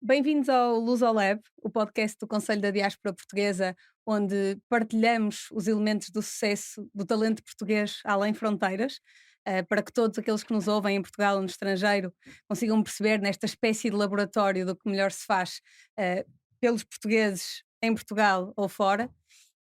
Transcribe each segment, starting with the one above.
Bem-vindos ao Lusolab, o podcast do Conselho da Diáspora Portuguesa, onde partilhamos os elementos do sucesso do talento português além fronteiras, para que todos aqueles que nos ouvem em Portugal ou no estrangeiro consigam perceber nesta espécie de laboratório do que melhor se faz eh, pelos portugueses em Portugal ou fora.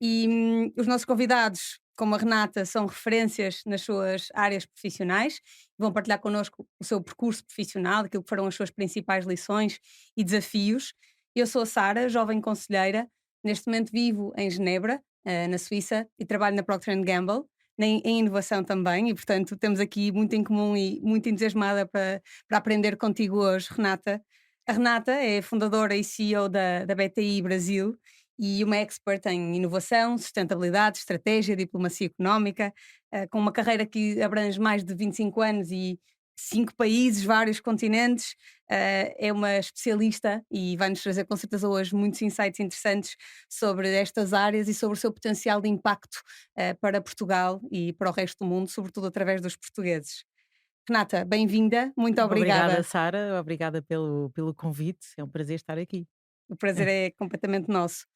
E os nossos convidados, como a Renata, são referências nas suas áreas profissionais, vão partilhar connosco o seu percurso profissional, aquilo que foram as suas principais lições e desafios. Eu sou a Sara, jovem conselheira, neste momento vivo em Genebra, na Suíça, e trabalho na Procter Gamble, em inovação também, e portanto temos aqui muito em comum e muito entusiasmada para aprender contigo hoje, Renata. A Renata é fundadora e CEO da BTI Brasil e uma expert em inovação, sustentabilidade, estratégia, diplomacia económica, com uma carreira que abrange mais de 25 anos e 5 países, vários continentes. É uma especialista e vai-nos trazer com certeza hoje muitos insights interessantes sobre estas áreas e sobre o seu potencial de impacto para Portugal e para o resto do mundo, sobretudo através dos portugueses. Renata, bem-vinda, muito Obrigada, obrigada. Sara. Obrigada pelo convite. É um prazer estar aqui. O prazer é completamente nosso.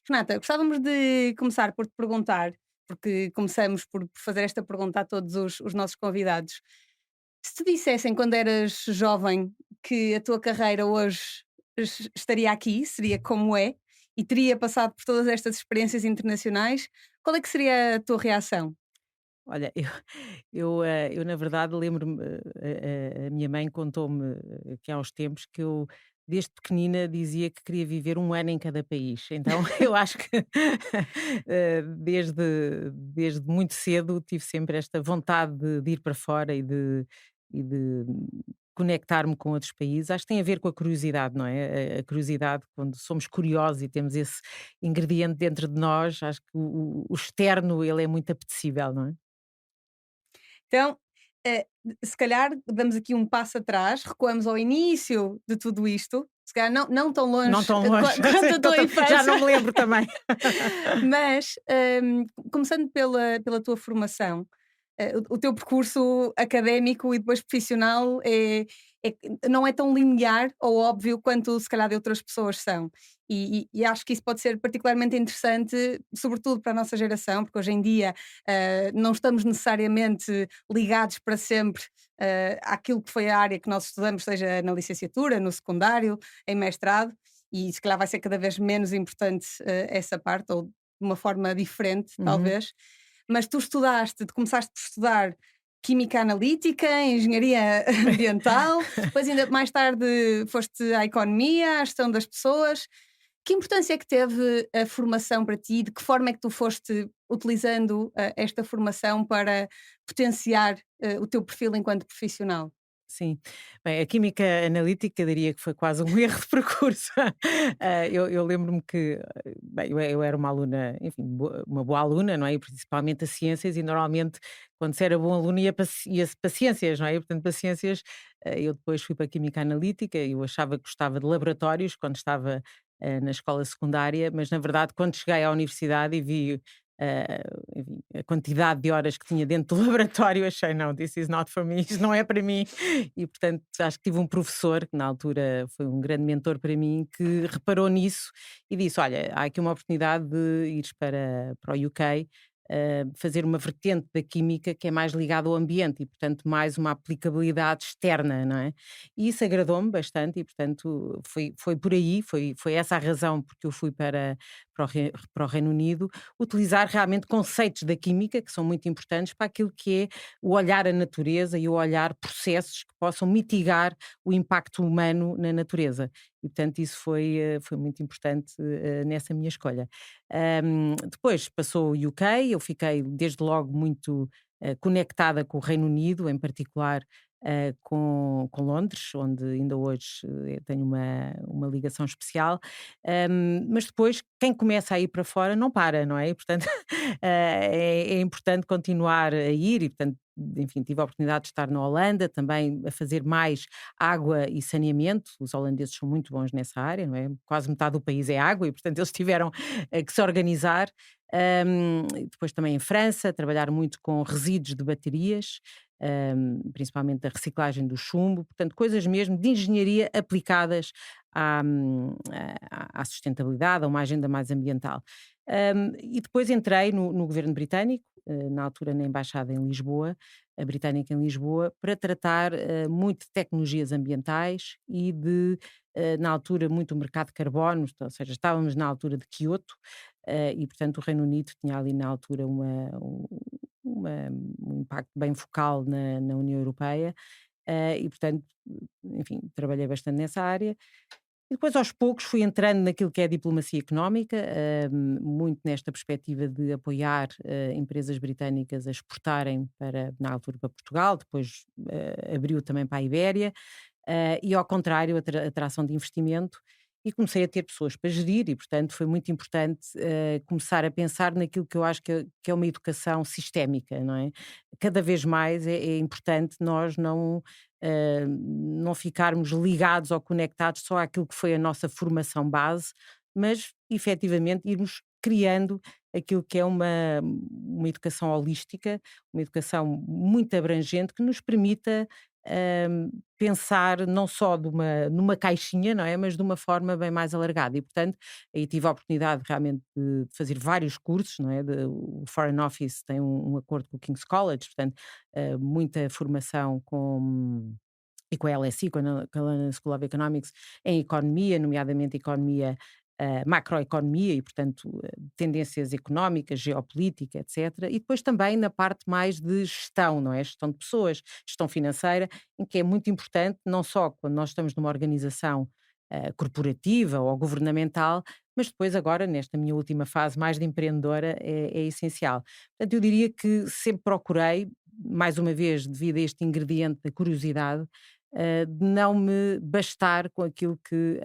Renata, gostávamos de começar por te perguntar, porque começamos por fazer esta pergunta a todos os nossos convidados. Se te dissessem quando eras jovem que a tua carreira hoje estaria aqui, seria como é, e teria passado por todas estas experiências internacionais, qual é que seria a tua reação? Olha, eu na verdade lembro-me, a minha mãe contou-me que há uns tempos que eu, desde pequenina, dizia que queria viver um ano em cada país. Então eu acho que desde muito cedo tive sempre esta vontade de ir para fora e de conectar-me com outros países. Acho que tem a ver com a curiosidade, não é? A curiosidade, quando somos curiosos e temos esse ingrediente dentro de nós, acho que o externo ele é muito apetecível, não é? Então, eh, se calhar damos aqui um passo atrás, recuamos ao início de tudo isto, se calhar não tão Não longe tão longe, quanto sim, a tua já infância, não me lembro também. mas começando pela tua formação, o teu percurso académico e depois profissional não é tão linear ou óbvio quanto se calhar de outras pessoas são. E acho que isso pode ser particularmente interessante, sobretudo para a nossa geração, porque hoje em dia não estamos necessariamente ligados para sempre àquilo que foi a área que nós estudamos, seja na licenciatura, no secundário, em mestrado, e se calhar vai ser cada vez menos importante essa parte, ou de uma forma diferente, Uhum. talvez. Mas tu começaste por estudar química analítica, engenharia ambiental, depois ainda mais tarde foste à economia, à gestão das pessoas. Que importância é que teve a formação para ti? De que forma é que tu foste utilizando esta formação para potenciar o teu perfil enquanto profissional? Sim. Bem, a química analítica diria que foi quase um erro de percurso. Eu lembro-me que, bem, eu era uma aluna, enfim, uma boa aluna, não é? E principalmente a ciências, e normalmente quando se era bom aluno ia-se para ciências, não é? E, portanto, para ciências, eu depois fui para a química analítica, eu achava que gostava de laboratórios quando estava na escola secundária, mas na verdade quando cheguei à universidade e vi enfim, a quantidade de horas que tinha dentro do laboratório, achei, não, this is not for me, isto não é para mim. E portanto, acho que tive um professor, que na altura foi um grande mentor para mim, que reparou nisso e disse: Olha, há aqui uma oportunidade de ires para o UK. Fazer uma vertente da química que é mais ligada ao ambiente e, portanto, mais uma aplicabilidade externa, não é? E isso agradou-me bastante e, portanto, foi por aí, foi essa a razão porque eu fui para o Reino Unido, utilizar realmente conceitos da química, que são muito importantes para aquilo que é o olhar à natureza e o olhar processos que possam mitigar o impacto humano na natureza. E, portanto, isso foi muito importante nessa minha escolha. Depois passou o UK, eu fiquei desde logo muito conectada com o Reino Unido, em particular com Londres, onde ainda hoje tenho uma ligação especial. Mas depois, quem começa a ir para fora não para, não é? E, portanto, é importante continuar a ir e, portanto, enfim, tive a oportunidade de estar na Holanda, também a fazer mais água e saneamento. Os holandeses são muito bons nessa área, não é? Quase metade do país é água e, portanto, eles tiveram que se organizar. E depois também em França, trabalhar muito com resíduos de baterias, principalmente a reciclagem do chumbo, portanto, coisas mesmo de engenharia aplicadas à sustentabilidade, a uma agenda mais ambiental. E depois entrei no governo britânico, na altura na Embaixada em Lisboa, a britânica em Lisboa, para tratar muito de tecnologias ambientais e na altura, muito o mercado de carbono, ou seja, estávamos na altura de Kyoto, e portanto o Reino Unido tinha ali na altura um impacto bem focal na União Europeia, e portanto, enfim, trabalhei bastante nessa área. E depois, aos poucos, fui entrando naquilo que é a diplomacia económica, muito nesta perspectiva de apoiar empresas britânicas a exportarem na altura para Portugal, depois abriu também para a Ibéria, e ao contrário, atração de investimento, e comecei a ter pessoas para gerir, e portanto foi muito importante começar a pensar naquilo que eu acho que é uma educação sistémica, não é? Cada vez mais é importante nós não ficarmos ligados ou conectados só àquilo que foi a nossa formação base, mas efetivamente irmos criando aquilo que é uma educação holística, uma educação muito abrangente que nos permita pensar não só numa caixinha, não é? Mas de uma forma bem mais alargada. E, portanto, aí tive a oportunidade realmente de fazer vários cursos, não é? O Foreign Office tem um acordo com o King's College, portanto, muita formação e com a LSE, com a London School of Economics, em economia, nomeadamente economia, macroeconomia e, portanto, tendências económicas, geopolítica, etc. E depois também na parte mais de gestão, não é? Gestão de pessoas, gestão financeira, em que é muito importante, não só quando nós estamos numa organização corporativa ou governamental, mas depois agora, nesta minha última fase mais de empreendedora, é essencial. Portanto, eu diria que sempre procurei, mais uma vez, devido a este ingrediente da curiosidade, de não me bastar com aquilo que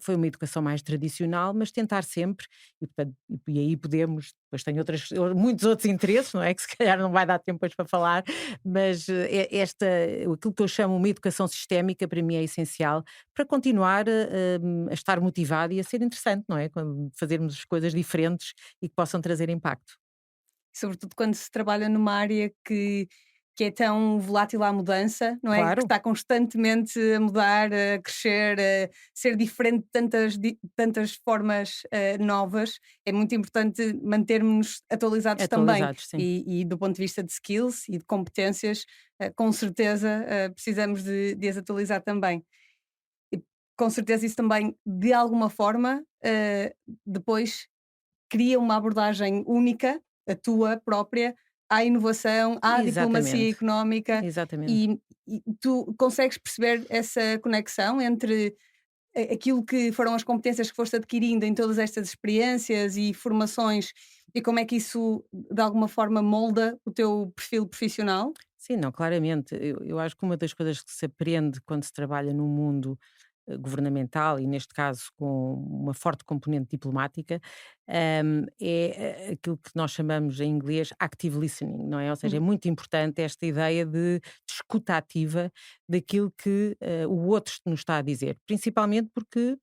foi uma educação mais tradicional, mas tentar sempre, e, portanto, e aí podemos, depois tem muitos outros interesses, não é? Que se calhar não vai dar tempo hoje para falar, mas aquilo que eu chamo uma educação sistémica, para mim é essencial para continuar a estar motivado e a ser interessante, não é? Quando fazermos coisas diferentes e que possam trazer impacto. Sobretudo quando se trabalha numa área que é tão volátil à mudança, não é? Que Claro, está constantemente a mudar, a crescer, a ser diferente de tantas formas novas. É muito importante mantermos atualizados também. atualizados, sim. E do ponto de vista de skills e de competências, com certeza precisamos de as atualizar também. E com certeza isso também, de alguma forma, depois cria uma abordagem única, a tua própria, à inovação, à diplomacia Exatamente, económica exatamente. e tu consegues perceber essa conexão entre aquilo que foram as competências que foste adquirindo em todas estas experiências e formações e como é que isso de alguma forma molda o teu perfil profissional? Sim, não, claramente. Eu acho que uma das coisas que se aprende quando se trabalha num mundo governamental e, neste caso, com uma forte componente diplomática, é aquilo que nós chamamos em inglês active listening, não é? Ou seja, é Uhum. muito importante esta ideia de escuta ativa daquilo que o outro nos está a dizer, principalmente porque.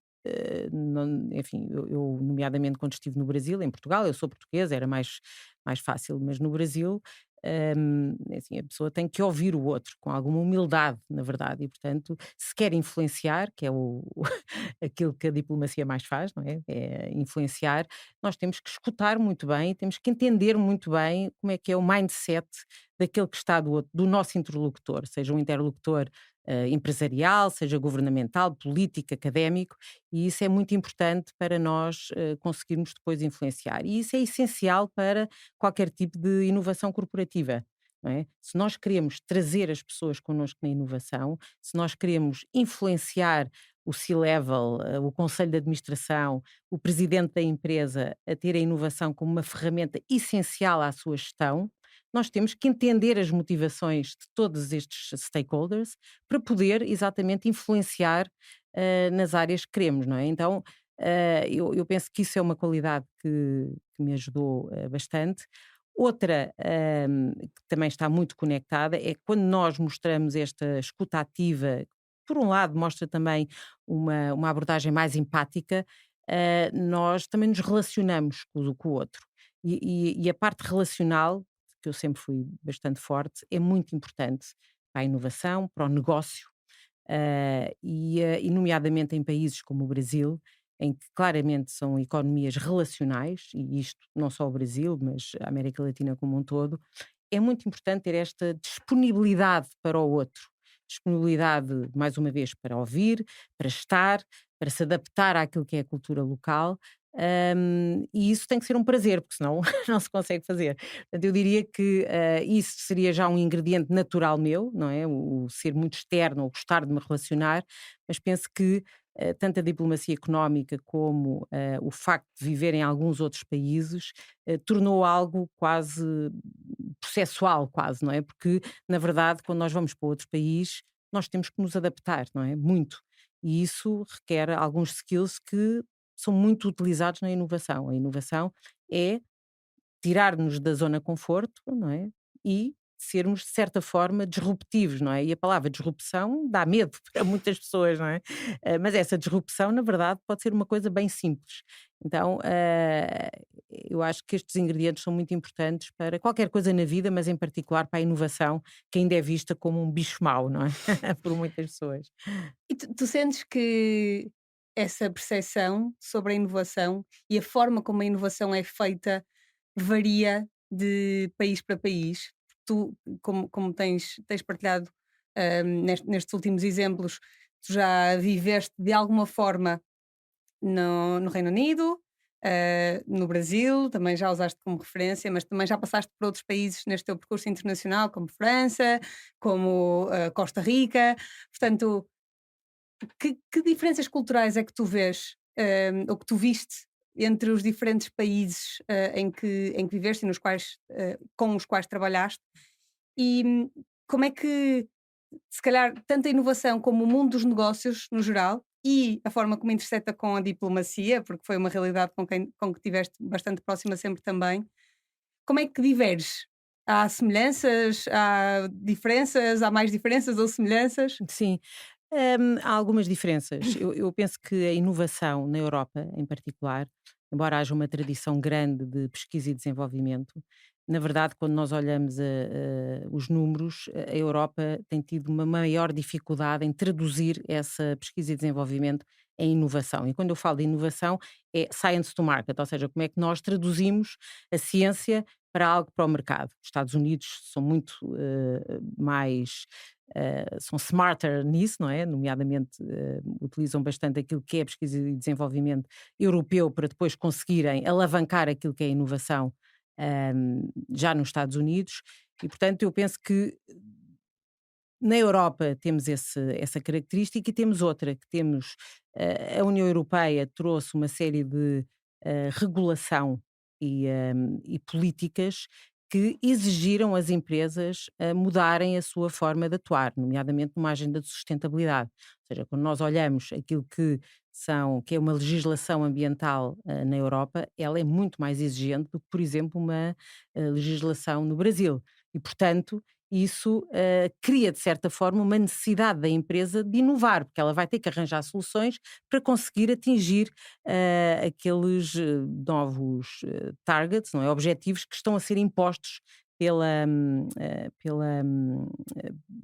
Enfim, nomeadamente quando estive no Brasil, em Portugal, eu sou portuguesa, era mais fácil, mas no Brasil é assim, a pessoa tem que ouvir o outro com alguma humildade, na verdade, e portanto, se quer influenciar, que é aquilo que a diplomacia mais faz, não é? É influenciar, nós temos que escutar muito bem, temos que entender muito bem como é que é o mindset daquele que está do nosso interlocutor, seja um interlocutor empresarial, seja governamental, político, académico, e isso é muito importante para nós conseguirmos depois influenciar. E isso é essencial para qualquer tipo de inovação corporativa. Não é? Se nós queremos trazer as pessoas connosco na inovação, se nós queremos influenciar o C-level, o conselho de administração, o presidente da empresa a ter a inovação como uma ferramenta essencial à sua gestão, nós temos que entender as motivações de todos estes stakeholders para poder exatamente influenciar nas áreas que queremos, não é? Então, eu penso que isso é uma qualidade que me ajudou bastante. Outra, que também está muito conectada, é quando nós mostramos esta escuta ativa, por um lado mostra também uma abordagem mais empática, nós também nos relacionamos com o outro. E a parte relacional, que eu sempre fui bastante forte, é muito importante para a inovação, para o negócio, e nomeadamente em países como o Brasil, em que claramente são economias relacionais, e isto não só o Brasil, mas a América Latina como um todo, é muito importante ter esta disponibilidade para o outro. Disponibilidade, mais uma vez, para ouvir, para estar, para se adaptar àquilo que é a cultura local. E isso tem que ser um prazer, porque senão não se consegue fazer. Portanto, eu diria que isso seria já um ingrediente natural meu, não é? O ser muito externo, o gostar de me relacionar, mas penso que tanto a diplomacia económica como o facto de viver em alguns outros países tornou algo quase processual, quase, não é? Porque, na verdade, quando nós vamos para outro país, nós temos que nos adaptar, não é? Muito. E isso requer alguns skills que são muito utilizados na inovação. A inovação é tirar-nos da zona conforto, não é? E sermos, de certa forma, disruptivos, não é? E a palavra disrupção dá medo para muitas pessoas, não é? Mas essa disrupção, na verdade, pode ser uma coisa bem simples. Então, eu acho que estes ingredientes são muito importantes para qualquer coisa na vida, mas em particular para a inovação, que ainda é vista como um bicho mau, não é? Por muitas pessoas. E tu sentes que essa percepção sobre a inovação e a forma como a inovação é feita varia de país para país? Tu, como tens partilhado, nestes últimos exemplos, tu já viveste de alguma forma no Reino Unido, no Brasil, também já usaste como referência, mas também já passaste por outros países neste teu percurso internacional, como França, como Costa Rica. Portanto, que diferenças culturais é que tu vês, ou que tu viste entre os diferentes países, em que viveste e com os quais trabalhaste? E como é que, se calhar, tanto a inovação como o mundo dos negócios no geral e a forma como interseta com a diplomacia, porque foi uma realidade com que tiveste bastante próxima sempre também, como é que diverges? Há semelhanças? Há diferenças? Há mais diferenças ou semelhanças? Sim, há algumas diferenças. Eu penso que a inovação na Europa, em particular, embora haja uma tradição grande de pesquisa e desenvolvimento, na verdade, quando nós olhamos os números, a Europa tem tido uma maior dificuldade em traduzir essa pesquisa e desenvolvimento em inovação. E quando eu falo de inovação, é science to market, ou seja, como é que nós traduzimos a ciência para algo para o mercado. Os Estados Unidos são muito mais são smarter nisso, não é? Nomeadamente, utilizam bastante aquilo que é a pesquisa e desenvolvimento europeu para depois conseguirem alavancar aquilo que é a inovação já nos Estados Unidos. E, portanto, eu penso que na Europa temos essa característica e temos outra, que temos a União Europeia trouxe uma série de regulação e políticas que exigiram as empresas a mudarem a sua forma de atuar, nomeadamente numa agenda de sustentabilidade. Ou seja, quando nós olhamos aquilo que é uma legislação ambiental na Europa, ela é muito mais exigente do que, por exemplo, uma legislação no Brasil. E, portanto, isso cria, de certa forma, uma necessidade da empresa de inovar, porque ela vai ter que arranjar soluções para conseguir atingir aqueles novos targets, não é? Objetivos que estão a ser impostos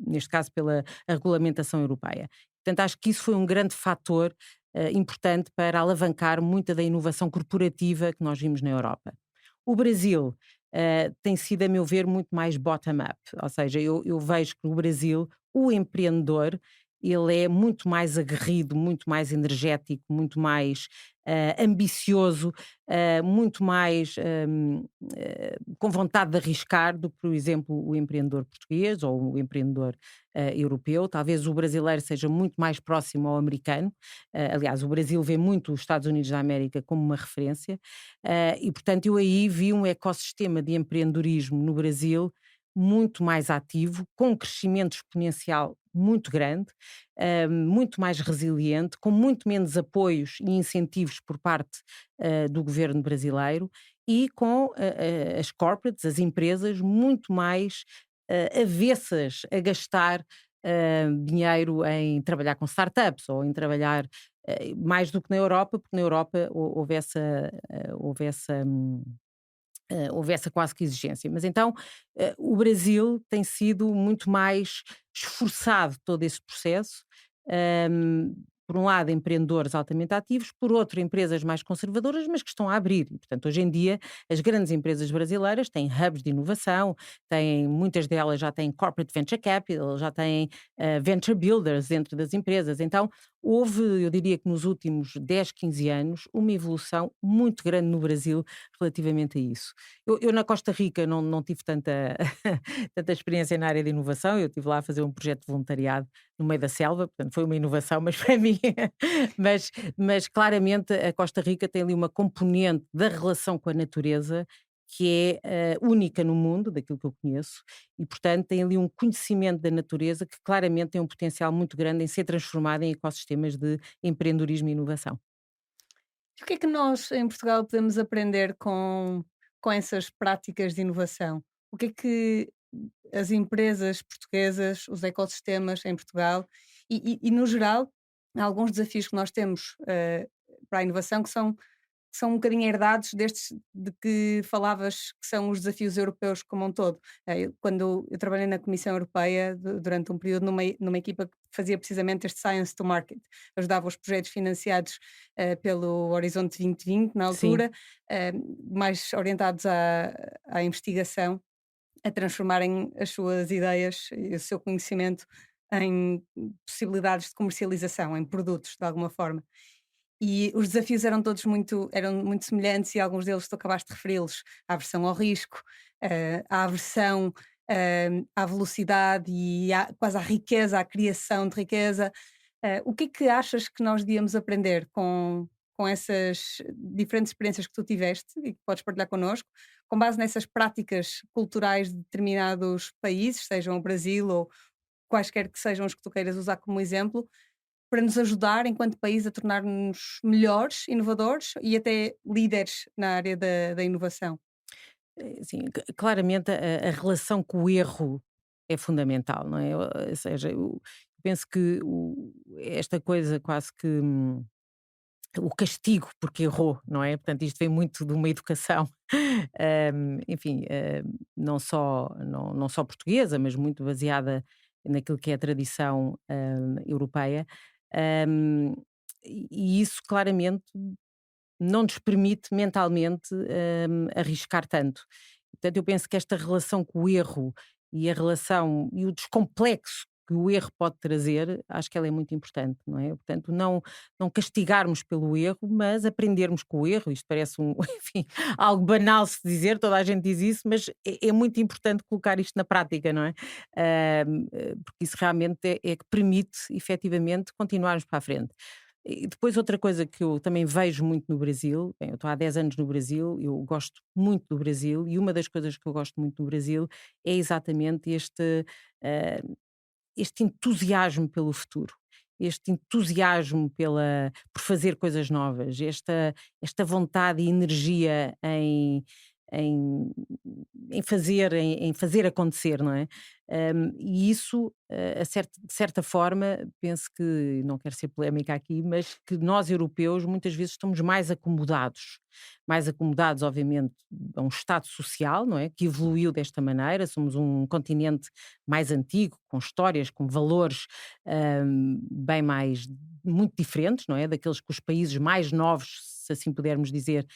neste caso, pela regulamentação europeia. Portanto, acho que isso foi um grande fator importante para alavancar muita da inovação corporativa que nós vimos na Europa. O Brasil tem sido, a meu ver, muito mais bottom-up, ou seja, eu vejo que no Brasil o empreendedor ele é muito mais aguerrido, muito mais energético, muito mais ambicioso, muito mais com vontade de arriscar do que, por exemplo, o empreendedor português ou o empreendedor europeu. Talvez o brasileiro seja muito mais próximo ao americano. Aliás, o Brasil vê muito os Estados Unidos da América como uma referência. E, portanto, eu aí vi um ecossistema de empreendedorismo no Brasil muito mais ativo, com um crescimento exponencial muito grande, muito mais resiliente, com muito menos apoios e incentivos por parte do governo brasileiro e com as corporates, as empresas, muito mais avessas a gastar dinheiro em trabalhar com startups ou em trabalhar mais do que na Europa, porque na Europa houve essa quase que exigência. Mas então o Brasil tem sido muito mais esforçado todo esse processo. hum, por um lado, empreendedores altamente ativos, por outro, empresas mais conservadoras, mas que estão a abrir. E, portanto, hoje em dia, as grandes empresas brasileiras têm hubs de inovação, muitas delas já têm corporate venture capital, já têm venture builders dentro das empresas. Então, houve, eu diria que nos últimos 10, 15 anos, uma evolução muito grande no Brasil relativamente a isso. Eu na Costa Rica não tive tanta, tanta experiência na área de inovação, eu estive lá a fazer um projeto de voluntariado no meio da selva, portanto foi uma inovação, mas para mim, mas, mas claramente a Costa Rica tem ali uma componente da relação com a natureza que é única no mundo, daquilo que eu conheço, e portanto tem ali um conhecimento da natureza que claramente tem um potencial muito grande em ser transformado em ecossistemas de empreendedorismo e inovação. E o que é que nós em Portugal podemos aprender com essas práticas de inovação? O que é que as empresas portuguesas, os ecossistemas em Portugal e no geral, há alguns desafios que nós temos para a inovação que são um bocadinho herdados destes de que falavas que são os desafios europeus como um todo. Quando eu trabalhei na Comissão Europeia durante um período numa equipa que fazia precisamente este Science to Market, ajudava os projetos financiados pelo Horizonte 2020 na Sim. altura, eh, mais orientados à investigação, a transformarem as suas ideias e o seu conhecimento em possibilidades de comercialização, em produtos de alguma forma. E os desafios eram muito semelhantes e alguns deles tu acabaste de referi-los, a aversão ao risco, a aversão, à velocidade e quase à riqueza, à criação de riqueza. O que é que achas que nós devíamos aprender com essas diferentes experiências que tu tiveste e que podes partilhar connosco, com base nessas práticas culturais de determinados países, sejam o Brasil ou quaisquer que sejam os que tu queiras usar como exemplo, para nos ajudar enquanto país a tornar-nos melhores, inovadores e até líderes na área da inovação. Sim, claramente a relação com o erro é fundamental, não é? Ou seja, eu penso que esta coisa quase que o castigo porque errou, não é? Portanto, isto vem muito de uma educação, enfim, não só portuguesa, mas muito baseada naquilo que é a tradição europeia. hum, e isso claramente não nos permite mentalmente arriscar tanto. Portanto, eu penso que esta relação com o erro e a relação e o descomplexo que o erro pode trazer, acho que ela é muito importante, não é? Portanto, não castigarmos pelo erro, mas aprendermos com o erro. Isto parece enfim, algo banal se dizer, toda a gente diz isso, mas é muito importante colocar isto na prática, não é? Porque isso realmente é que permite, efetivamente, continuarmos para a frente. E depois outra coisa que eu também vejo muito no Brasil, bem, eu estou há 10 anos no Brasil, eu gosto muito do Brasil e uma das coisas que eu gosto muito do Brasil é exatamente eh, este entusiasmo pelo futuro, este entusiasmo por fazer coisas novas, esta vontade e energia em, em fazer acontecer, não é? E isso, de certa forma, penso que, não quero ser polémica aqui, mas que nós europeus muitas vezes estamos mais acomodados, obviamente, a um Estado social, não é? Que evoluiu desta maneira, somos um continente mais antigo, com histórias, com valores bem mais, muito diferentes, não é? Daqueles que os países mais novos, se assim pudermos dizer,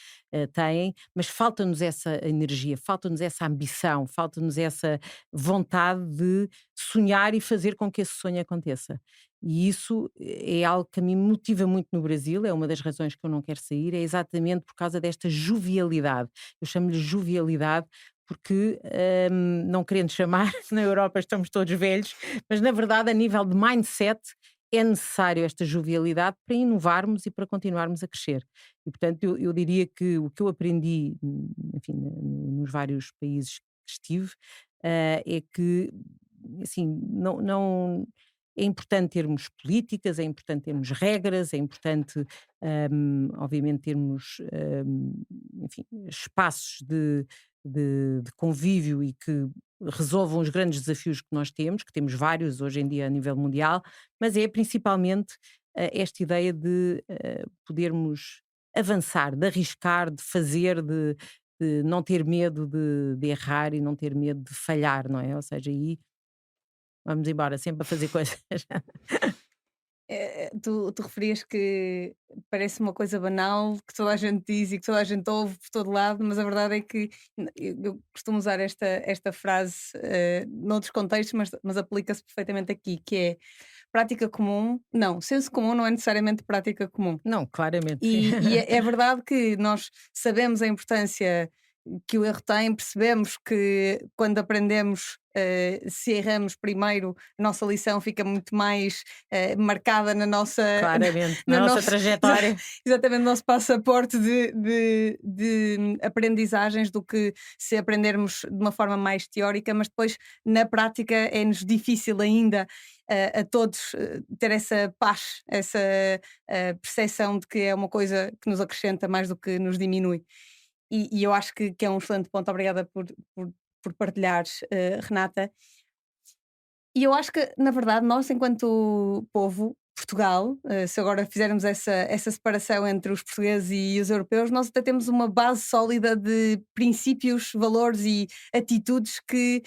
têm, mas falta-nos essa energia, falta-nos essa ambição, falta-nos essa vontade de sonhar e fazer com que esse sonho aconteça. E isso é algo que a mim me motiva muito no Brasil, é uma das razões que eu não quero sair, é exatamente por causa desta jovialidade. Eu chamo-lhe jovialidade porque, não querendo chamar, na Europa estamos todos velhos, mas na verdade, a nível de mindset, é necessário esta jovialidade para inovarmos e para continuarmos a crescer. E, portanto, eu diria que o que eu aprendi, enfim, nos vários países que estive, é que, assim, não. é importante termos políticas, é importante termos regras, é importante, obviamente, termos, enfim, espaços de convívio e que resolvam os grandes desafios que temos vários hoje em dia a nível mundial, mas é principalmente esta ideia de podermos avançar, de arriscar, de fazer, de não ter medo de errar e não ter medo de falhar, não é? Ou seja, aí vamos embora, sempre a fazer coisas. Tu referias que parece uma coisa banal, que toda a gente diz e que toda a gente ouve por todo lado, mas a verdade é que eu costumo usar esta frase noutros contextos, mas aplica-se perfeitamente aqui, que é prática comum. Não, senso comum não é necessariamente prática comum. Não, claramente, sim. E é verdade que nós sabemos a importância que o erro tem, percebemos que quando aprendemos, se erramos primeiro, a nossa lição fica muito mais marcada na nossa, Claramente, na no nossa nosso, trajetória. exatamente, no nosso passaporte de aprendizagens do que se aprendermos de uma forma mais teórica, mas depois na prática é-nos difícil ainda a todos ter essa paz, essa percepção de que é uma coisa que nos acrescenta mais do que nos diminui. E eu acho que é um excelente ponto. Obrigada por partilhares, Renata. E eu acho que, na verdade, nós, enquanto povo, Portugal, se agora fizermos essa separação entre os portugueses e os europeus, nós até temos uma base sólida de princípios, valores e atitudes que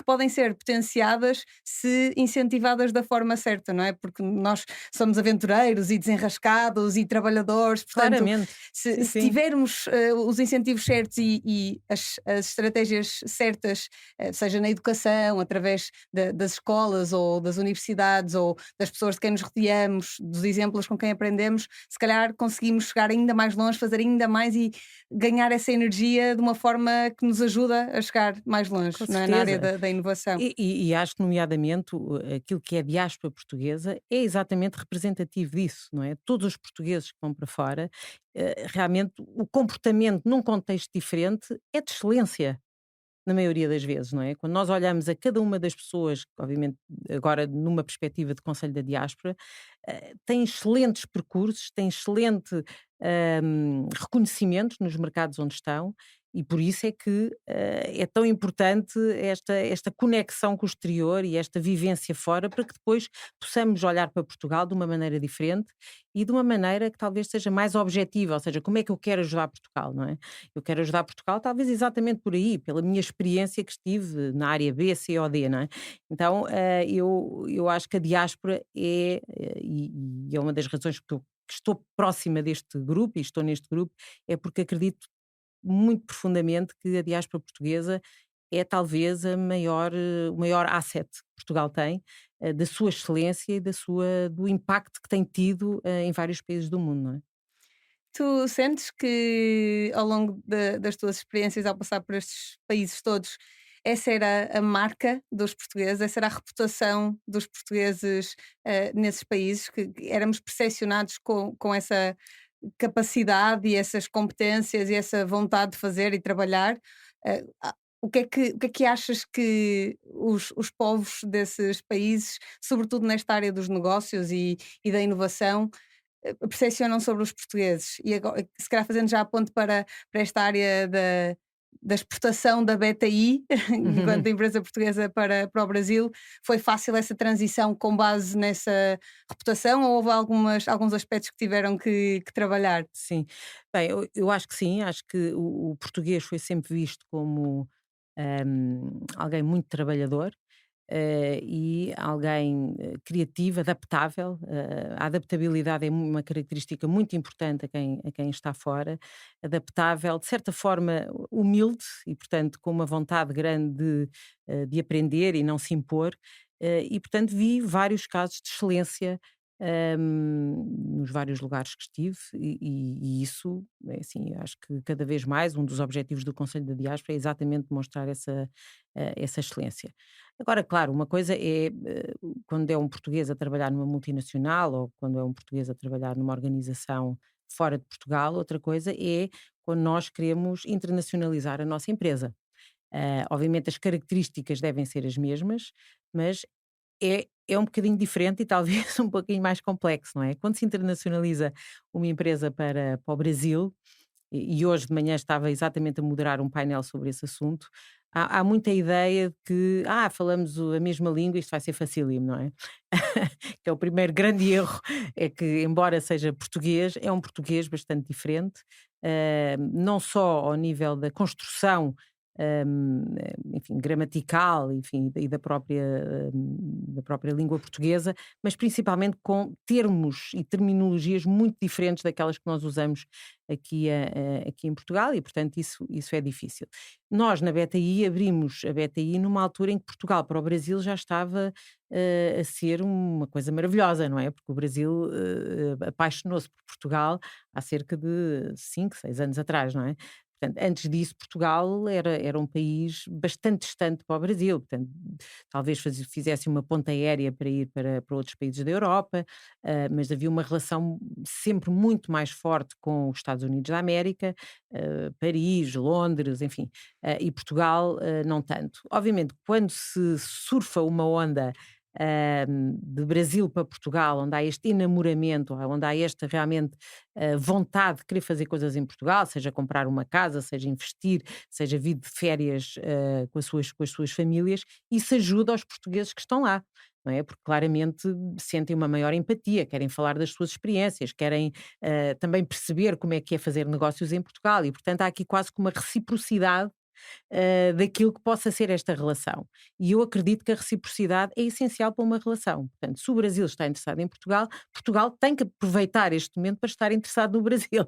podem ser potenciadas se incentivadas da forma certa, não é? Porque nós somos aventureiros e desenrascados e trabalhadores, portanto, Claramente. se, Sim, se sim. tivermos os incentivos certos e as estratégias certas, seja na educação, através das escolas ou das universidades ou das pessoas de quem nos rodeamos, dos exemplos com quem aprendemos, se calhar conseguimos chegar ainda mais longe, fazer ainda mais e ganhar essa energia de uma forma que nos ajuda a chegar mais longe, Com não é? Na área certeza. da inovação. E acho que, nomeadamente, aquilo que é a diáspora portuguesa é exatamente representativo disso, não é? Todos os portugueses que vão para fora, realmente o comportamento num contexto diferente é de excelência. Na maioria das vezes, não é? Quando nós olhamos a cada uma das pessoas, obviamente agora numa perspectiva de Conselho da Diáspora, têm excelentes percursos, têm excelente reconhecimento nos mercados onde estão e por isso é que é tão importante esta conexão com o exterior e esta vivência fora para que depois possamos olhar para Portugal de uma maneira diferente e de uma maneira que talvez seja mais objetiva, ou seja, como é que eu quero ajudar Portugal, não é? Eu quero ajudar Portugal, talvez exatamente por aí, pela minha experiência que estive na área B, C ou D, não é? Então, eu acho que a diáspora e é uma das razões que estou próxima deste grupo e estou neste grupo, é porque acredito muito profundamente que a diáspora portuguesa é talvez o maior asset que Portugal tem, da sua excelência e do impacto que tem tido em vários países do mundo, não é? Tu sentes que ao longo das tuas experiências ao passar por estes países todos, essa era a marca dos portugueses, essa era a reputação dos portugueses nesses países, que éramos percepcionados com essa capacidade e essas competências e essa vontade de fazer e trabalhar? O que é que achas que os povos desses países, sobretudo nesta área dos negócios e da inovação, percepcionam sobre os portugueses? E agora, se calhar fazendo já a ponte para esta área da exportação da BTI, enquanto empresa portuguesa para o Brasil, foi fácil essa transição com base nessa reputação ou houve alguns aspectos que tiveram que trabalhar? Sim. Bem, eu acho que sim, acho que o português foi sempre visto como alguém muito trabalhador, e alguém criativo, adaptável. A adaptabilidade é uma característica muito importante a quem está fora. Adaptável, de certa forma, humilde e, portanto, com uma vontade grande de aprender e não se impor. E, portanto, vi vários casos de excelência. Nos vários lugares que estive, e isso, é assim, acho que cada vez mais um dos objetivos do Conselho da Diáspora é exatamente demonstrar essa excelência. Agora, claro, uma coisa é quando é um português a trabalhar numa multinacional ou quando é um português a trabalhar numa organização fora de Portugal, outra coisa é quando nós queremos internacionalizar a nossa empresa. Obviamente as características devem ser as mesmas, mas é é um bocadinho diferente e talvez um pouquinho mais complexo, não é? Quando se internacionaliza uma empresa para o Brasil, e hoje de manhã estava exatamente a moderar um painel sobre esse assunto, há muita ideia de que, falamos a mesma língua, isto vai ser facílimo, não é? Que é o primeiro grande erro, é que, embora seja português, é um português bastante diferente, não só ao nível da construção, enfim, gramatical, enfim, e da própria língua portuguesa, mas principalmente com termos e terminologias muito diferentes daquelas que nós usamos aqui em Portugal e, portanto, isso é difícil. Nós, na BTI, abrimos a BTI numa altura em que Portugal para o Brasil já estava a ser uma coisa maravilhosa, não é? Porque o Brasil apaixonou-se por Portugal há cerca de 5, 6 anos atrás, não é? Portanto, antes disso, Portugal era um país bastante distante para o Brasil, portanto, talvez fizesse uma ponta aérea para ir para outros países da Europa, mas havia uma relação sempre muito mais forte com os Estados Unidos da América, Paris, Londres, enfim, e Portugal não tanto. Obviamente, quando se surfa uma onda de Brasil para Portugal, onde há este enamoramento, onde há esta realmente vontade de querer fazer coisas em Portugal, seja comprar uma casa, seja investir, seja vir de férias com as suas famílias, isso ajuda aos portugueses que estão lá. Não é? Porque claramente sentem uma maior empatia, querem falar das suas experiências, querem também perceber como é que é fazer negócios em Portugal e, portanto, há aqui quase que uma reciprocidade daquilo que possa ser esta relação. E eu acredito que a reciprocidade é essencial para uma relação. Portanto, se o Brasil está interessado em Portugal, Portugal tem que aproveitar este momento para estar interessado no Brasil.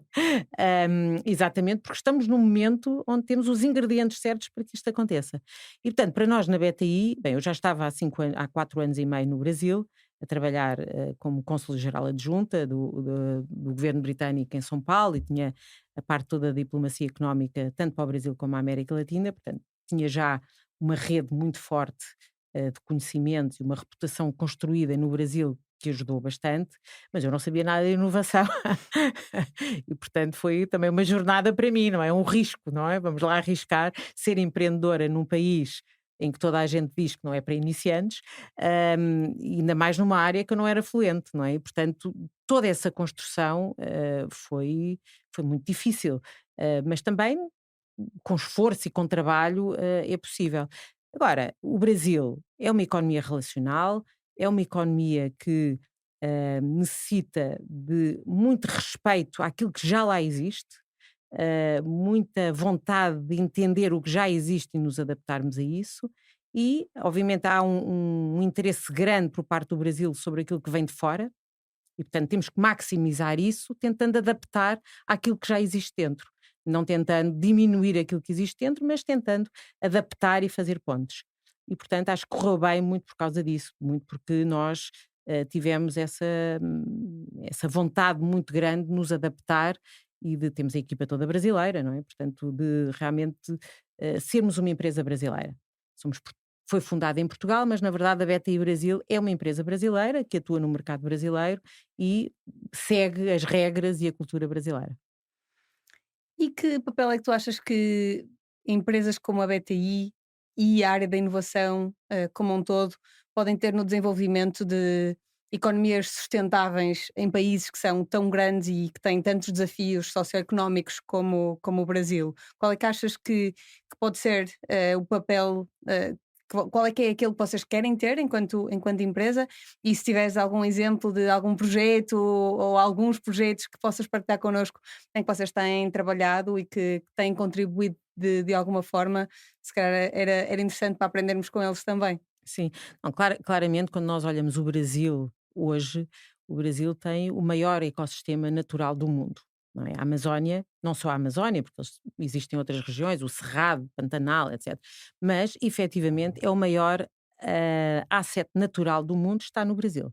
Exatamente porque estamos num momento onde temos os ingredientes certos para que isto aconteça. E, portanto, para nós na BTI, bem, eu já estava há 4 anos e meio no Brasil, a trabalhar como cônsul-geral adjunta do governo britânico em São Paulo e tinha a parte toda da diplomacia económica, tanto para o Brasil como a América Latina, portanto, tinha já uma rede muito forte de conhecimentos e uma reputação construída no Brasil que ajudou bastante, mas eu não sabia nada de inovação e portanto foi também uma jornada para mim, não é? Um risco, não é? Vamos lá arriscar ser empreendedora num país em que toda a gente diz que não é para iniciantes, e ainda mais numa área que eu não era fluente, não é? E portanto toda essa construção foi muito difícil, mas também com esforço e com trabalho é possível. Agora, o Brasil é uma economia relacional, é uma economia que necessita de muito respeito àquilo que já lá existe, muita vontade de entender o que já existe e nos adaptarmos a isso. E, obviamente, há um interesse grande por parte do Brasil sobre aquilo que vem de fora, e, portanto, temos que maximizar isso, tentando adaptar àquilo que já existe dentro. Não tentando diminuir aquilo que existe dentro, mas tentando adaptar e fazer pontes. E, portanto, acho que correu bem muito por causa disso, muito porque nós tivemos essa vontade muito grande de nos adaptar e de termos a equipa toda brasileira, não é? Portanto, de realmente sermos uma empresa brasileira. Somos Foi fundada em Portugal, mas na verdade a BTI Brasil é uma empresa brasileira que atua no mercado brasileiro e segue as regras e a cultura brasileira. E que papel é que tu achas que empresas como a BTI e a área da inovação, como um todo, podem ter no desenvolvimento de economias sustentáveis em países que são tão grandes e que têm tantos desafios socioeconómicos como o Brasil? Qual é que achas que pode ser o papel, qual é que é aquele que vocês querem ter enquanto empresa? E se tiveres algum exemplo de algum projeto ou alguns projetos que possas partilhar connosco em que vocês têm trabalhado e que têm contribuído de alguma forma, se calhar era interessante para aprendermos com eles também. Sim, não, claramente quando nós olhamos o Brasil hoje, o Brasil tem o maior ecossistema natural do mundo. Não é? A Amazónia, não só a Amazónia, porque existem outras regiões, o Cerrado, Pantanal, etc. Mas, efetivamente, é o maior asset natural do mundo, está no Brasil.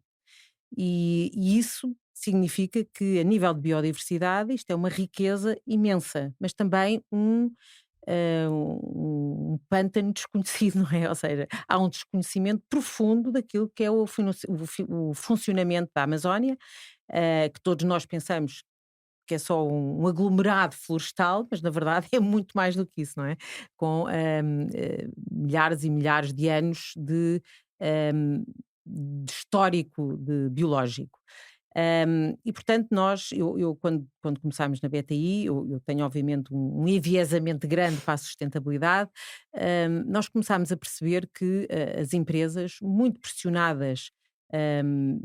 E isso significa que, a nível de biodiversidade, isto é uma riqueza imensa, mas também um pântano desconhecido, não é? Ou seja, há um desconhecimento profundo daquilo que é o funcionamento da Amazónia, que todos nós pensamos que é só um aglomerado florestal, mas na verdade é muito mais do que isso, não é? Com milhares e milhares de anos de de histórico biológico. E portanto eu quando começámos na BTI, eu tenho obviamente um enviesamento grande para a sustentabilidade. Nós começámos a perceber que as empresas, muito pressionadas hum,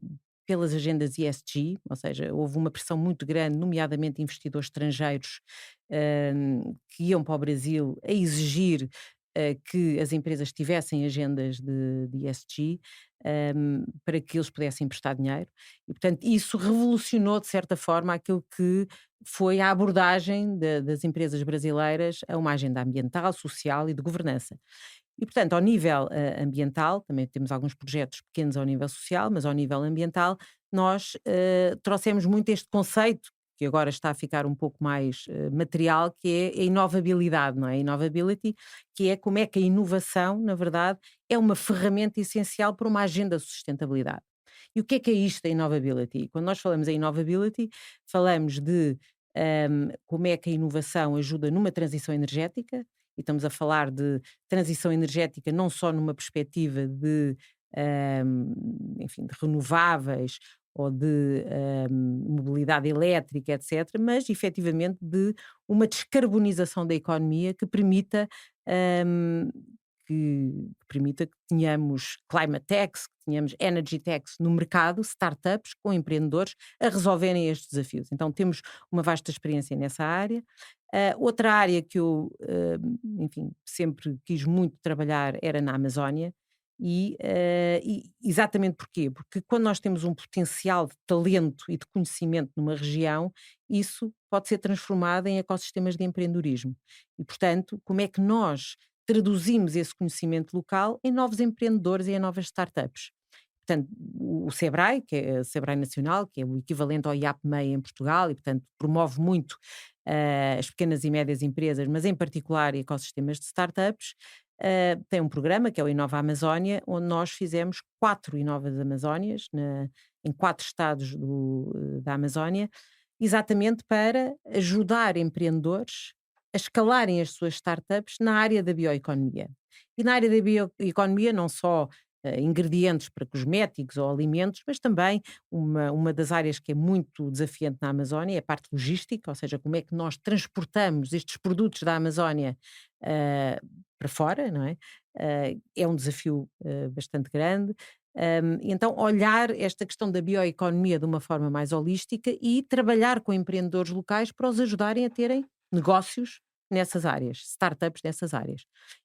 pelas agendas ESG, ou seja, houve uma pressão muito grande, nomeadamente investidores estrangeiros, que iam para o Brasil a exigir que as empresas tivessem agendas de ESG, para que eles pudessem emprestar dinheiro. E, portanto, isso revolucionou, de certa forma, aquilo que foi a abordagem das empresas brasileiras a uma agenda ambiental, social e de governança. E, portanto, ao nível ambiental, também temos alguns projetos pequenos ao nível social, mas ao nível ambiental, nós trouxemos muito este conceito, que agora está a ficar um pouco mais material, que é a inovabilidade, não é? A innovability, que é como é que a inovação, na verdade, é uma ferramenta essencial para uma agenda de sustentabilidade. E o que é isto, a innovability? Quando nós falamos em innovability, falamos de como é que a inovação ajuda numa transição energética, e estamos a falar de transição energética não só numa perspectiva enfim, de renováveis ou de mobilidade elétrica, etc., mas efetivamente de uma descarbonização da economia que permita hum, que tenhamos climate tax, que tenhamos energy tax no mercado, startups com empreendedores a resolverem estes desafios. Então temos uma vasta experiência nessa área. Outra área que eu, enfim, sempre quis muito trabalhar era na Amazónia. E exatamente porquê? Porque quando nós temos um potencial de talento e de conhecimento numa região, isso pode ser transformado em ecossistemas de empreendedorismo. E, portanto, como é que nós traduzimos esse conhecimento local em novos empreendedores e em novas startups? Portanto, o SEBRAE, que é o SEBRAE Nacional, que é o equivalente ao IAPMEI em Portugal e, portanto, promove muito as pequenas e médias empresas, mas em particular ecossistemas de startups, tem um programa que é o Inova Amazónia, onde nós fizemos 4 Inovas Amazónias em 4 estados da Amazónia, exatamente para ajudar empreendedores a escalarem as suas startups na área da bioeconomia. E na área da bioeconomia não só ingredientes para cosméticos ou alimentos, mas também uma das áreas que é muito desafiante na Amazónia é a parte logística, ou seja, como é que nós transportamos estes produtos da Amazónia para fora, não é? É um desafio bastante grande. Então, olhar esta questão da bioeconomia de uma forma mais holística e trabalhar com empreendedores locais para os ajudarem a terem negócios nessas áreas, startups nessas áreas.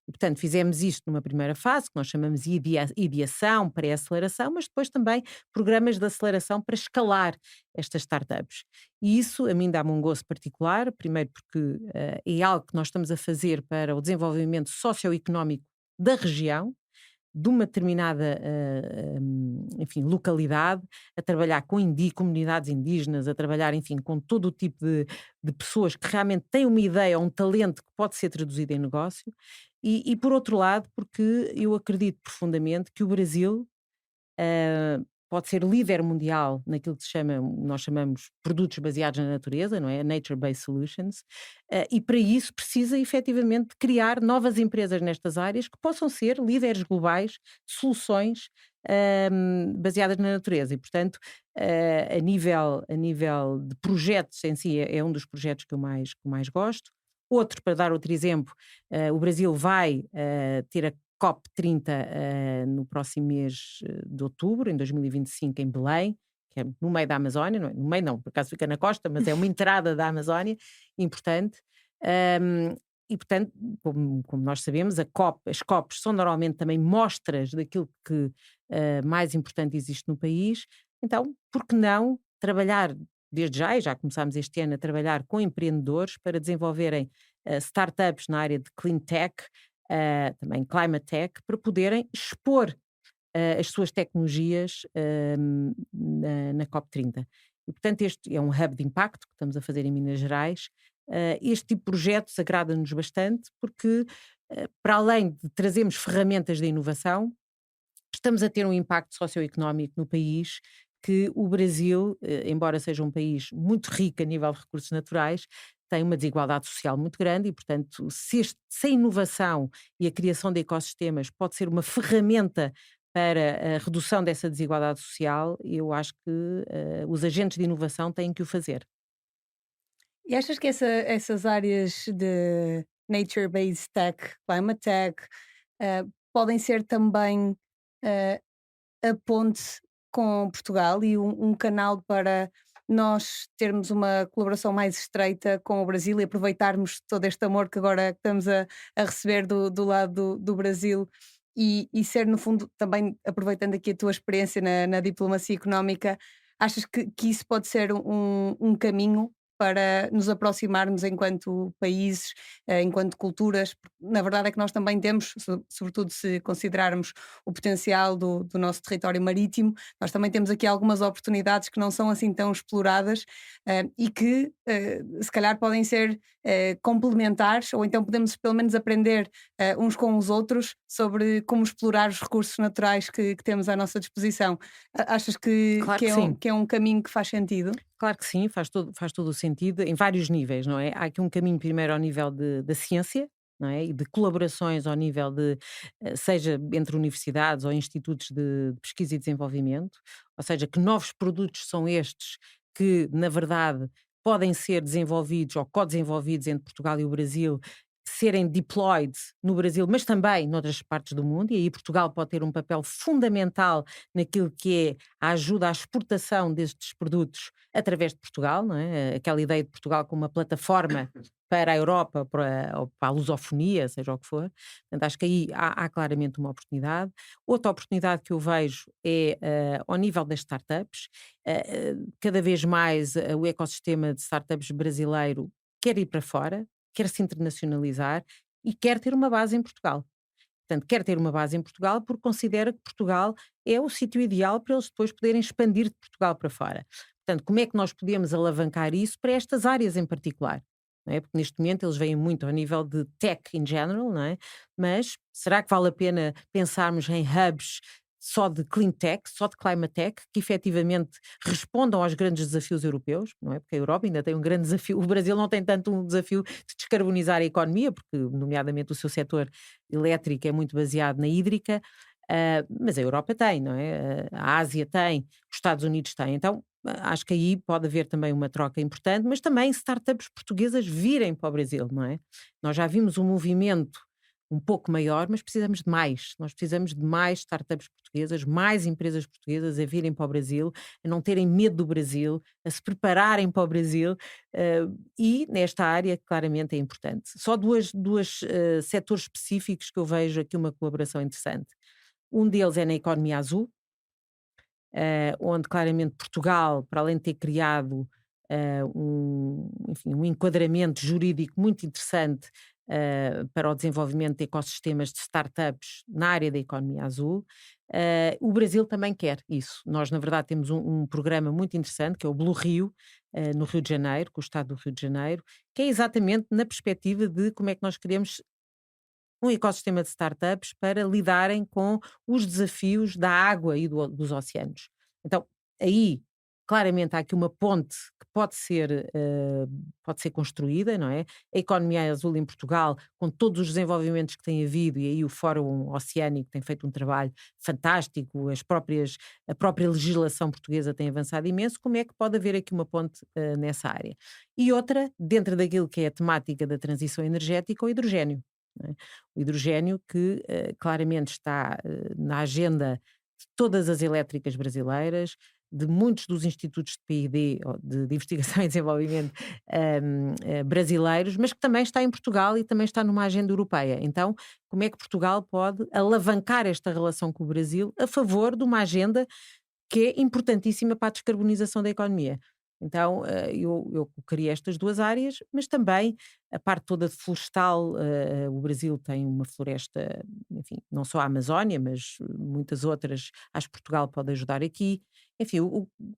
E, portanto, fizemos isto numa primeira fase, que nós chamamos de ideação, pré-aceleração, mas depois também programas de aceleração para escalar estas startups. E isso a mim dá-me um gosto particular, primeiro porque é algo que nós estamos a fazer para o desenvolvimento socioeconómico da região, de uma determinada enfim, localidade, a trabalhar com comunidades indígenas, a trabalhar, enfim, com todo o tipo de pessoas que realmente têm uma ideia, um talento que pode ser traduzido em negócio, e por outro lado, porque eu acredito profundamente que o Brasil pode ser líder mundial naquilo que nós chamamos produtos baseados na natureza, não é? Nature-based solutions, e para isso precisa efetivamente de criar novas empresas nestas áreas que possam ser líderes globais de soluções baseadas na natureza. E, portanto, a nível de projetos em si, é um dos projetos que eu mais gosto. Outro, para dar outro exemplo, o Brasil vai ter a COP30 no próximo mês de outubro, em 2025, em Belém, que é no meio da Amazónia, não é? No meio não, por acaso fica na costa, mas é uma entrada da Amazónia importante. E, portanto, como nós sabemos, as COPs são normalmente também mostras daquilo que mais importante existe no país. Então, por que não trabalhar desde já, e já começámos este ano a trabalhar com empreendedores para desenvolverem startups na área de clean tech, também climate tech, para poderem expor as suas tecnologias na COP30. E, portanto, este é um hub de impacto que estamos a fazer em Minas Gerais. Este tipo de projetos agrada-nos bastante porque, para além de trazermos ferramentas de inovação, estamos a ter um impacto socioeconómico no país que o Brasil, embora seja um país muito rico a nível de recursos naturais, tem uma desigualdade social muito grande e, portanto, se a inovação e a criação de ecossistemas pode ser uma ferramenta para a redução dessa desigualdade social, eu acho que os agentes de inovação têm que o fazer. E achas que essas áreas de nature-based tech, climate tech, podem ser também eh, a ponte com Portugal e um canal para nós termos uma colaboração mais estreita com o Brasil e aproveitarmos todo este amor que agora estamos a receber do lado do Brasil e ser, no fundo, também aproveitando aqui a tua experiência na diplomacia económica, achas que isso pode ser um caminho para nos aproximarmos enquanto países, enquanto culturas? Porque, na verdade, é que nós também temos, sobretudo se considerarmos o potencial do nosso território marítimo, nós também temos aqui algumas oportunidades que não são assim tão exploradas, e que se calhar podem ser complementares, ou então podemos pelo menos aprender uns com os outros sobre como explorar os recursos naturais que temos à nossa disposição. Achas Claro que que sim. que é um caminho que faz sentido? Claro que sim, faz todo o sentido em vários níveis, não é? Há aqui um caminho primeiro ao nível da ciência, não é? E de colaborações ao nível de, seja entre universidades ou institutos de pesquisa e desenvolvimento, ou seja, que novos produtos são estes que, na verdade, podem ser desenvolvidos ou co-desenvolvidos entre Portugal e o Brasil, serem deployed no Brasil, mas também noutras partes do mundo, e aí Portugal pode ter um papel fundamental naquilo que é a ajuda à exportação destes produtos através de Portugal, não é? Aquela ideia de Portugal como uma plataforma para a Europa, ou para a lusofonia, seja o que for. Portanto, acho que aí há claramente uma oportunidade. Outra oportunidade que eu vejo é ao nível das startups. Cada vez mais o ecossistema de startups brasileiro quer ir para fora, quer se internacionalizar e quer ter uma base em Portugal. Portanto, quer ter uma base em Portugal porque considera que Portugal é o sítio ideal para eles depois poderem expandir de Portugal para fora. Portanto, como é que nós podemos alavancar isso para estas áreas em particular? Não é? Porque neste momento eles vêm muito ao nível de tech in general, não é? Mas será que vale a pena pensarmos em hubs só de clean tech, só de climate tech, que efetivamente respondam aos grandes desafios europeus, não é? Porque a Europa ainda tem um grande desafio, o Brasil não tem tanto um desafio de descarbonizar a economia, porque, nomeadamente, o seu setor elétrico é muito baseado na hídrica, mas a Europa tem, não é? A Ásia tem, os Estados Unidos têm. Então, acho que aí pode haver também uma troca importante, mas também startups portuguesas virem para o Brasil, não é? Nós já vimos um movimento um pouco maior, mas precisamos de mais. Nós precisamos de mais startups portuguesas, mais empresas portuguesas a virem para o Brasil, a não terem medo do Brasil, a se prepararem para o Brasil, e nesta área claramente é importante. Só duas setores específicos que eu vejo aqui uma colaboração interessante. Um deles é na economia azul, onde claramente Portugal, para além de ter criado enfim, um enquadramento jurídico muito interessante para o desenvolvimento de ecossistemas de startups na área da economia azul, o Brasil também quer isso. Nós, na verdade, temos um programa muito interessante, que é o Blue Rio, no Rio de Janeiro, com o Estado do Rio de Janeiro, que é exatamente na perspectiva de como é que nós queremos um ecossistema de startups para lidarem com os desafios da água e dos oceanos. Então, aí, claramente, há aqui uma ponte que pode ser construída, não é? A economia azul em Portugal, com todos os desenvolvimentos que tem havido, e aí o Fórum Oceânico tem feito um trabalho fantástico, a própria legislação portuguesa tem avançado imenso, como é que pode haver aqui uma ponte nessa área? E outra, dentro daquilo que é a temática da transição energética, o hidrogénio. Não é? O hidrogénio que claramente está na agenda de todas as elétricas brasileiras, de muitos dos institutos de PID, ou de investigação e desenvolvimento brasileiros, mas que também está em Portugal e também está numa agenda europeia. Então, como é que Portugal pode alavancar esta relação com o Brasil a favor de uma agenda que é importantíssima para a descarbonização da economia? Então, eu colocaria estas duas áreas, mas também a parte toda de florestal. O Brasil tem uma floresta, enfim, não só a Amazónia, mas muitas outras. Acho que Portugal pode ajudar aqui. Enfim,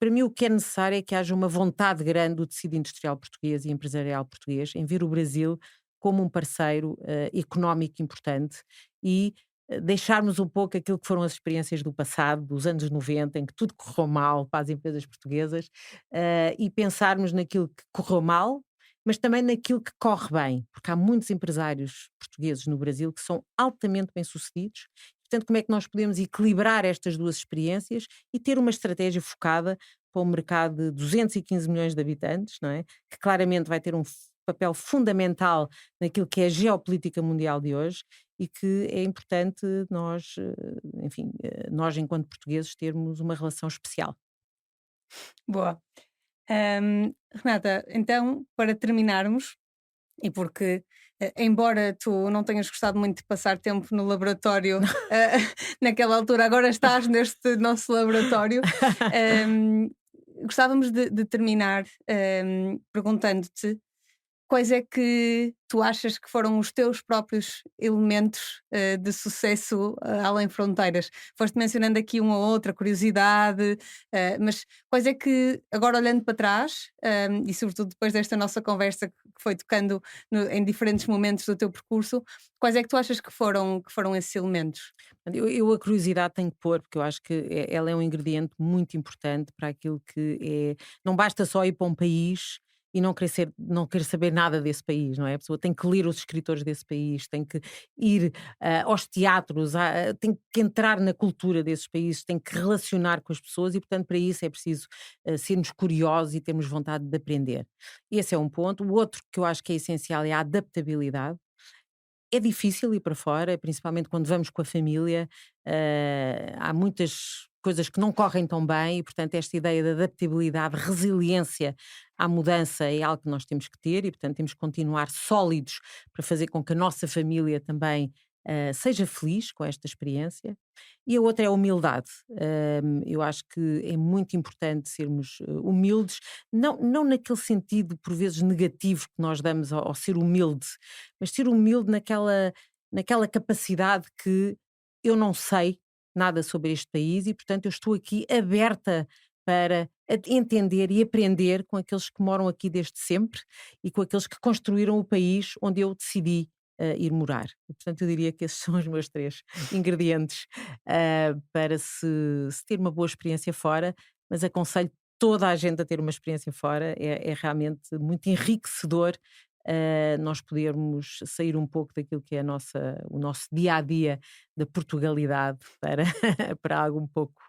para mim o que é necessário é que haja uma vontade grande do tecido industrial português e empresarial português em ver o Brasil como um parceiro económico importante e deixarmos um pouco aquilo que foram as experiências do passado, dos anos 90, em que tudo correu mal para as empresas portuguesas, e pensarmos naquilo que correu mal, mas também naquilo que corre bem, porque há muitos empresários portugueses no Brasil que são altamente bem-sucedidos, Portanto, como é que nós podemos equilibrar estas duas experiências e ter uma estratégia focada para um mercado de 215 milhões de habitantes, não é? Que claramente vai ter um papel fundamental naquilo que é a geopolítica mundial de hoje e que é importante nós, enfim, nós enquanto portugueses termos uma relação especial. Boa. Renata, então, para terminarmos, e porque, embora tu não tenhas gostado muito de passar tempo no laboratório, naquela altura, agora estás neste nosso laboratório, hum, gostávamos de terminar, perguntando-te quais é que tu achas que foram os teus próprios elementos, de sucesso, além fronteiras? Foste mencionando aqui uma ou outra curiosidade, mas quais é que, agora olhando para trás, e sobretudo depois desta nossa conversa que foi tocando em diferentes momentos do teu percurso, quais é que tu achas que foram esses elementos? Eu a curiosidade tenho que pôr, porque eu acho que ela é um ingrediente muito importante para aquilo que é. Não basta só ir para um país e não querer saber nada desse país, não é? A pessoa tem que ler os escritores desse país, tem que ir aos teatros, tem que entrar na cultura desses países, tem que relacionar com as pessoas e, portanto, para isso é preciso sermos curiosos e termos vontade de aprender. Esse é um ponto. O outro que eu acho que é essencial é a adaptabilidade. É difícil ir para fora, principalmente quando vamos com a família, há muitas coisas que não correm tão bem e, portanto, esta ideia de adaptabilidade, resiliência à mudança é algo que nós temos que ter e, portanto, temos que continuar sólidos para fazer com que a nossa família também seja feliz com esta experiência. E a outra é a humildade. Eu acho que é muito importante sermos humildes, não naquele sentido, por vezes, negativo que nós damos ao ser humilde, mas ser humilde naquela capacidade que eu não sei nada sobre este país e, portanto, eu estou aqui aberta para entender e aprender com aqueles que moram aqui desde sempre e com aqueles que construíram o país onde eu decidi ir morar. E, portanto, eu diria que esses são os meus três ingredientes para se ter uma boa experiência fora, mas aconselho toda a gente a ter uma experiência fora, é realmente muito enriquecedor nós podermos sair um pouco daquilo que é o nosso dia a dia da Portugalidade para, para algo um pouco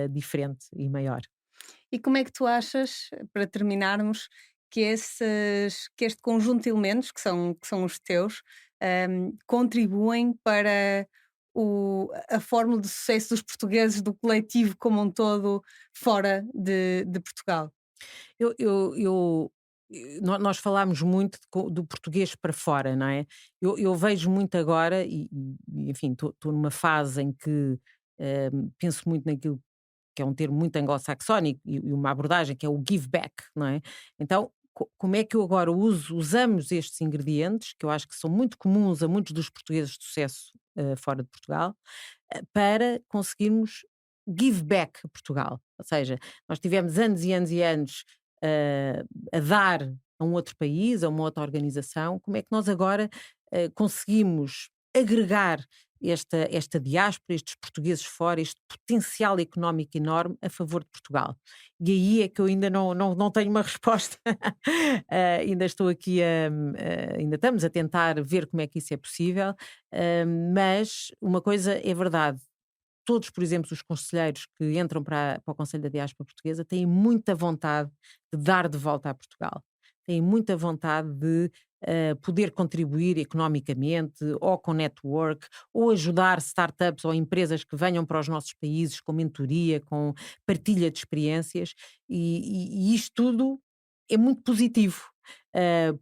diferente e maior. E como é que tu achas, para terminarmos, que este conjunto de elementos, que são os teus, contribuem para a fórmula de sucesso dos portugueses, do coletivo como um todo, fora de Portugal? Eu, eu, eu, nós falámos muito do português para fora, não é? Eu vejo muito agora, enfim, estou numa fase em que penso muito naquilo que é um termo muito anglo-saxónico e uma abordagem que é o give back, não é? Então, como é que eu agora usamos estes ingredientes, que eu acho que são muito comuns a muitos dos portugueses de sucesso fora de Portugal, para conseguirmos give back a Portugal. Ou seja, nós tivemos anos e anos e anos a dar a um outro país, a uma outra organização, como é que nós agora conseguimos agregar esta diáspora, estes portugueses fora, este potencial económico enorme a favor de Portugal. E aí é que eu ainda não tenho uma resposta. Ainda estou aqui ainda estamos a tentar ver como é que isso é possível, mas uma coisa é verdade. Todos, por exemplo, os conselheiros que entram para o Conselho da Diáspora Portuguesa têm muita vontade de dar de volta a Portugal. Têm muita vontade de poder contribuir economicamente, ou com network, ou ajudar startups ou empresas que venham para os nossos países com mentoria, com partilha de experiências, e isto tudo é muito positivo,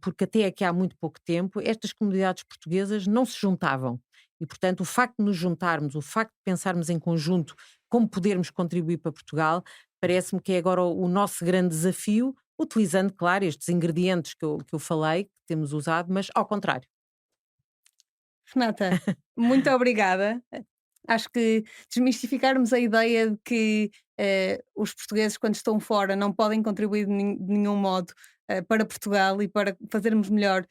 porque até aqui há muito pouco tempo estas comunidades portuguesas não se juntavam. E, portanto, o facto de nos juntarmos, o facto de pensarmos em conjunto como podermos contribuir para Portugal, parece-me que é agora o nosso grande desafio, utilizando, claro, estes ingredientes que eu falei, que temos usado, mas ao contrário. Renata, muito obrigada. Acho que desmistificarmos a ideia de que os portugueses, quando estão fora, não podem contribuir de nenhum modo para Portugal e para fazermos melhor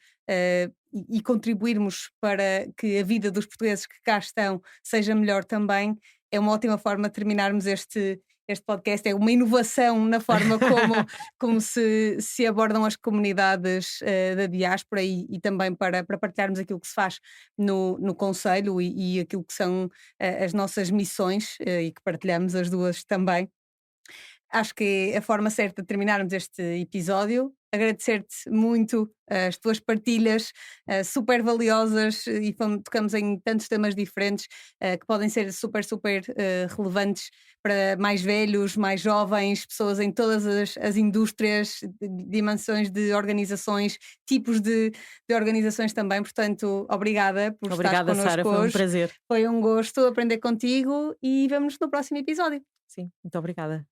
e contribuirmos para que a vida dos portugueses que cá estão seja melhor também, é uma ótima forma de terminarmos este podcast é uma inovação na forma como se abordam as comunidades da diáspora e também para partilharmos aquilo que se faz no Conselho e aquilo que são as nossas missões e que partilhamos as duas também. Acho que é a forma certa de terminarmos este episódio. Agradecer-te muito as tuas partilhas super valiosas e tocamos em tantos temas diferentes que podem ser super relevantes para mais velhos, mais jovens, pessoas em todas as indústrias, dimensões de organizações, tipos de organizações também. Portanto, obrigada por estares Obrigada, Sara, connosco foi um hoje. prazer. Foi um gosto aprender contigo e vemo-nos no próximo episódio. Sim, muito obrigada.